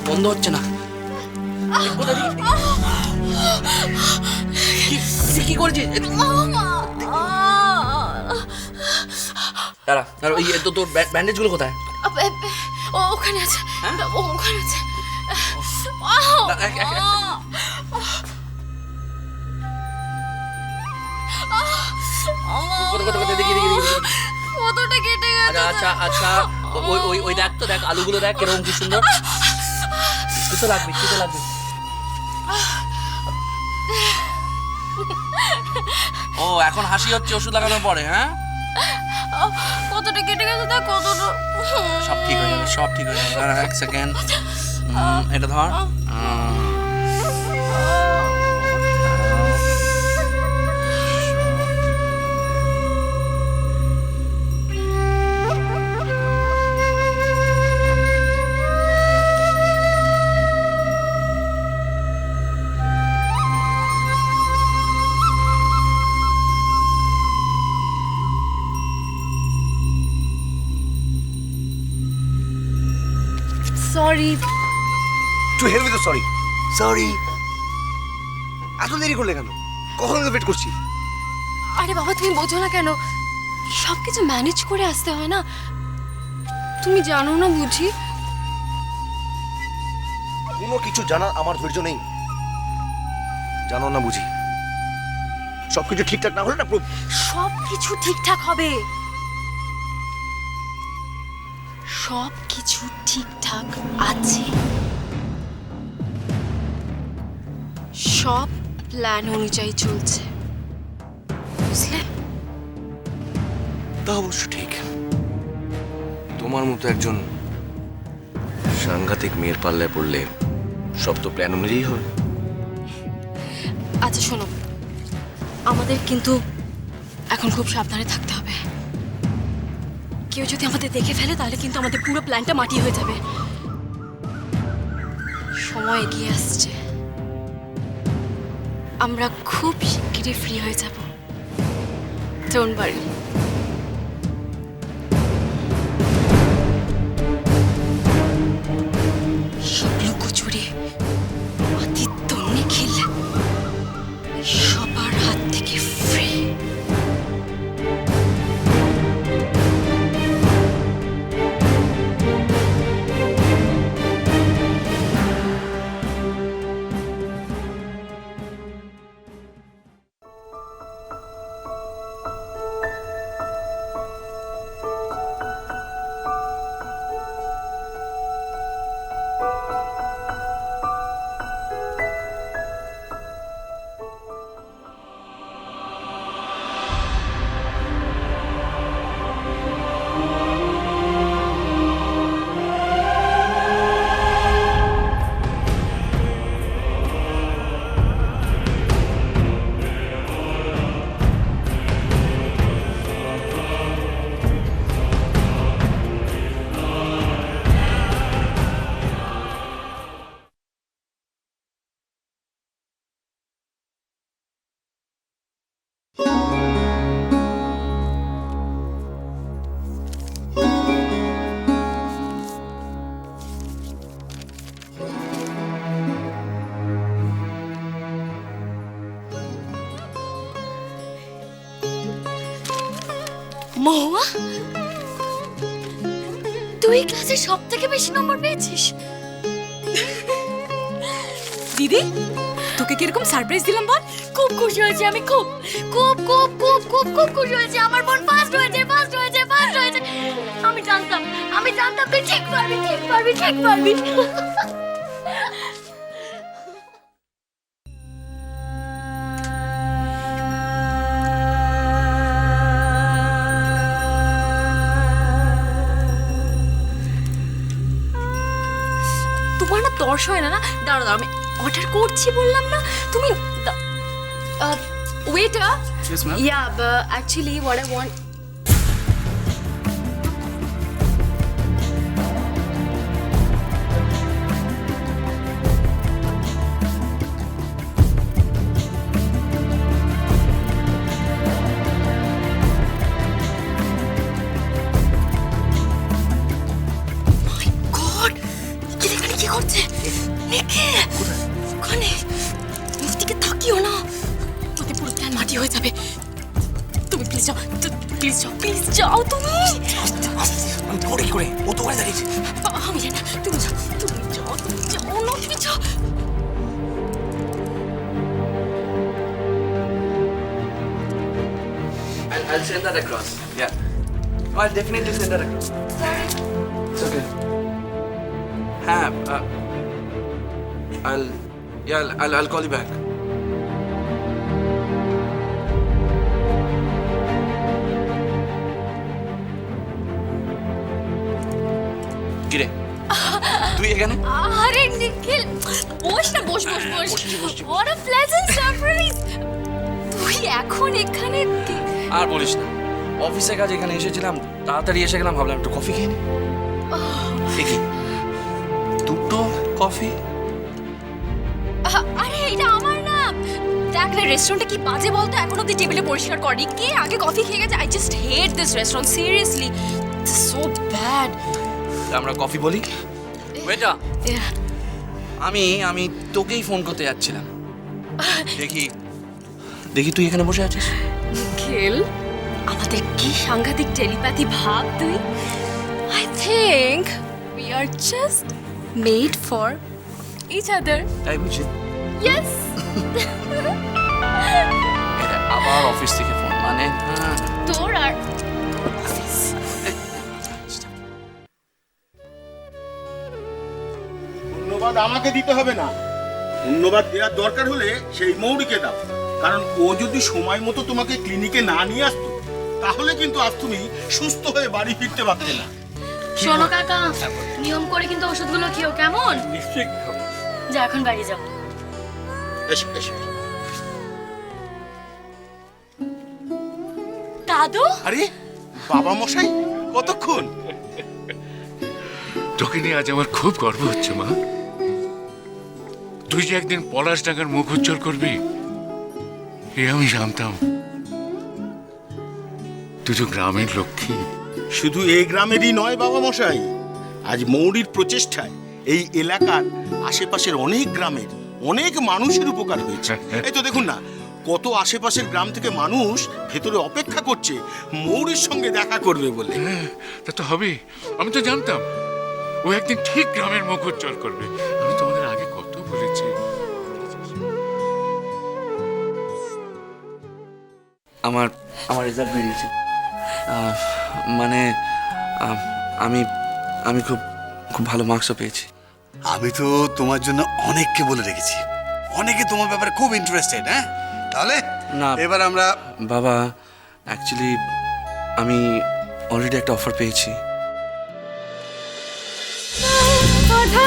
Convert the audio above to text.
বন্ধ হচ্ছে না। কি করেছিস? দাঁড়া দাঁড়া, ওই তোর ব্যান্ডেজগুলো কোথায়? ওখানে আছে, ওখানে আছে। কতটা কেটে গেছে। আচ্ছা আচ্ছা, ওই দেখ তো, দেখ আলুগুলো দেখ কিরকম কি সুন্দর। কিছু লাগবে, কিছু লাগবে। ও এখন হাসি হচ্ছে ওষুধ লাগানোর পরে? হ্যাঁ, কতটা কেটে গেছে তা, কতটা। সব ঠিক হয়ে যাবে, সব ঠিক হয়ে যাবে। দাঁড়া এক সেকেন্ড, এটা ধর। Sorry. To help with sorry. Sorry, এত দেরি করলে কেন? কখন ওয়েট করছি। আরে বাবা, তুমি বোঝো না কেন? সবকিছু ম্যানেজ করে আসতে হয় না, তুমি জানো না বুঝি? কোনো কিছু জানার আমার ধৈর্য নেই, জানো না বুঝি? সবকিছু ঠিকঠাক না হলে না সবকিছু ঠিকঠাক হবে, সবকিছু ঠিকঠাক আছে। সব প্ল্যান অনুযায়ী চলছে, বুঝলে? তা অবশ্য ঠিক। তোমার মতো একজন সাংঘাতিক মেয়ের পাল্লায় পড়লে সব তো প্ল্যান অনুযায়ী হবে। আচ্ছা শোনো, আমাদের কিন্তু এখন খুব সাবধানে থাকতে হবে। কেউ যদি আমাদের দেখে ফেলে তাহলে কিন্তু আমাদের পুরো প্ল্যানটা মাটি হয়ে যাবে। সময় এগিয়ে আসছে, আমরা খুব শিগগিরই ফ্রি হয়ে যাব। Don't worry. সব লুকোচুরি, আদিত্য, নিখিল সবার হাত থেকে ফ্রি। মহুয়া, তুই ক্লাসে সব থেকে বেশি নম্বর পেয়েছিস। দিদি, তোকে কিরকম সারপ্রাইজ দিলাম বল? খুব খুশি হয়েছি আমি, খুব খুব খুব খুব খুব খুব খুশি হয়েছি। আমার বোন ফার্স্ট হয়েছে, ফার্স্ট হয়েছে, ফার্স্ট হয়েছে। আমি জানতাম তুই ঠিক পারবি, ঠিক পারবি, ঠিক পারবি। তোমার না তর্স হয় না? দাঁড়া, আমি অর্ডার করছি বললাম না? তুমি waiter. Yes, ma'am. Yeah, but actually what I want. My God! কি করছিস? হয়ে যাবে। তুমি প্লিজ যাও, প্লিজ যাও, প্লিজ যাও তুমি। আমি ধরে কি করে ও তো ওখানে দাঁড়িয়েছে। আমি জানি না, তুমি যাও, তুমি যাও, তুমি যাও না, তুমি যাও। I'll send that across. Yeah. I'll definitely send that across. It's okay. I'll call you back. কিরে তুই এখানে? আরে নিখিল, বস না, বস বস বস। বসছি। What a pleasant surprise! তুই এখন এখানে আর বলিস না, অফিসের কাজ এখানে এসেছিলাম, তাড়াতাড়ি এসে গেলাম, ভাবলাম একটু কফি খেয়ে নি। দেখি দুটো কফি। আরে এটা আমার না। দেখ না, রেস্টুরেন্টে কি বাজে বলতো, এখন অব্দি টেবিলে পরিষ্কার করেনি। কে আগে কফি খেয়ে গেছে? I just hate this restaurant, seriously so bad. আমরা কফি বলি। ওয়েটা, আমি তোকেই ফোন করতে যাচ্ছিলাম। দেখি তুই এখানে বসে আছিস। নিখিল, আমাদের কি সাংঘাতিক টেলিপ্যাথি ভাব তুই। I think we are just made for each other. তাই বুঝি? ইয়েস। আবার অফিস থেকে ফোন, মানে তোর আর অফিস। ধন্যবাদ আমাকে দিতে হবে না, ধন্যবাদ দেওয়ার দরকার হলে সেই মৌরিকে দাও। কারণ ও যদি সময় মতো তোমাকে ক্লিনিকে না নিয়ে আসতো, তাহলে কিন্তু আজ তুমি সুস্থ হয়ে বাড়ি ফিরতে পারতে না। শোনো কাকা, নিয়ম করে কিন্তু ওষুধগুলো খেও, কেমন? নিশ্চয়ই। যা এখন বাড়ি যাও। এসো এসো। দাদু, আরে বাবা মশাই, কতক্ষণ? তোকে নিয়ে আজ আমার খুব গর্ব হচ্ছে মা। তুই যে একদিন পলাশডাঙ্গার মুখ উজ্জ্বল করবি এ আমি জানতাম। তুই তো গ্রামের লক্ষ্মী। শুধু এই গ্রামেরই নয় বাবা মশাই, আজ মৌরির প্রচেষ্টায় এই এলাকার আশেপাশের অনেক গ্রামের অনেক মানুষের উপকার হয়েছে। এই তো দেখুন না, কত আশেপাশের গ্রাম থেকে মানুষ ভেতরে অপেক্ষা করছে মৌরির সঙ্গে দেখা করবে বলে। হ্যাঁ, তা তো হবে। আমি তো জানতাম ও একদিন ঠিক গ্রামের মুখ উজ্জ্বল করবে। আমি তোমাদের আগে কত বলেছি। আমার রেজাল্ট বেরিয়েছে। মানে আমি আমি খুব খুব ভালো মার্কসও পেয়েছি। আমি তো তোমার জন্য অনেককে বলে রেখেছি, অনেকে তোমার ব্যাপারে খুব ইন্টারেস্টেড। হ্যাঁ, তাহলে না এবার আমরা বাবা, অ্যাকচুয়ালি আমি অলরেডি একটা অফার পেয়েছি। কথা